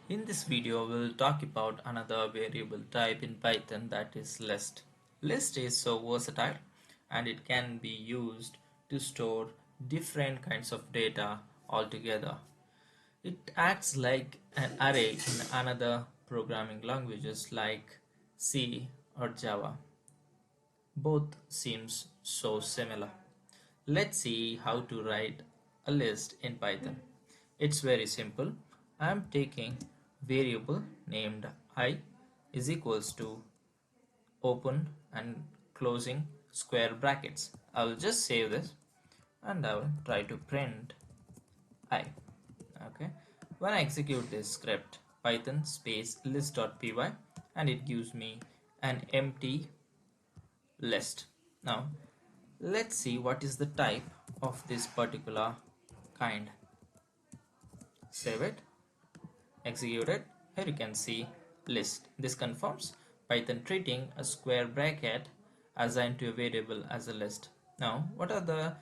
In this video, we'll talk about another variable type in Python, that is list. List is so versatile and it can be used to store different kinds of data altogether. It acts like an array in another programming languages like C or Java. Both seems so similar. Let's see how to write a list in Python. It's very simple. I'm taking variable named I is equals to open and closing square brackets. I'll just save this and I'll try to print I. Okay. When I execute this script, python space list.py, and it gives me an empty list. Now let's see what is the type of this particular kind. Save it, execute it. Here you can see list. This confirms Python treating a square bracket assigned to a variable as a list. Now what are the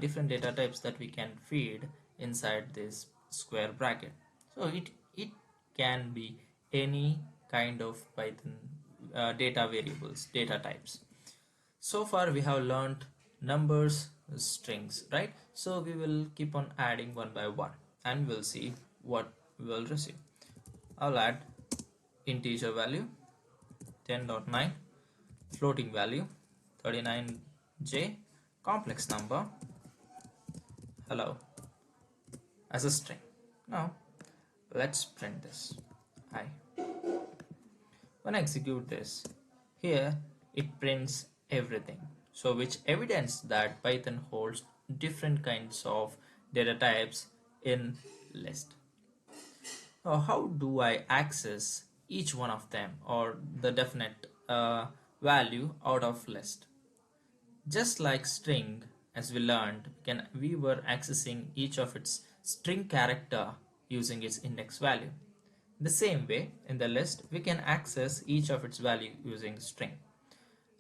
different data types that we can feed inside this square bracket? So it can be any kind of Python data variables, data types. So far we have learned numbers, strings, right? So we will keep on adding one by one and we'll see what we will receive. I'll add integer value 10.9, floating value 39j, complex number hello as a string. Now let's print this I. When I execute this, here it prints everything, so which evidence that Python holds different kinds of data types in list. Now how do I access each one of them or the definite value out of list? Just like string, as we learned, we were accessing each of its string character using its index value. The same way, in the list, we can access each of its value using string.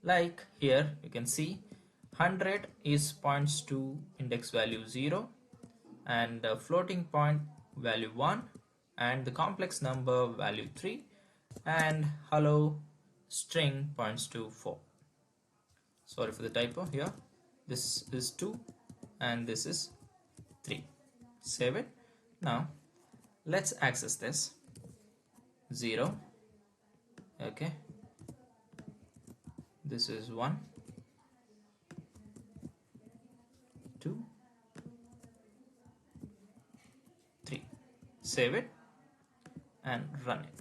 Like here, you can see 100 is points to index value 0 and the floating point value 1 and the complex number value 3 and hello string points to 4. Sorry for the typo here. This is 2 and this is 3. Save it. Now let's access this. 0. Okay. This is 1, 2, 3. Save it and run it.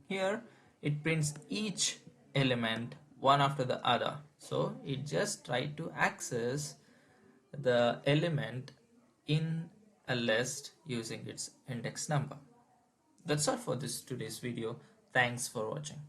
Here it prints each element one after the other. So it just tried to access the element in a list using its index number. That's all for today's video. Thanks for watching.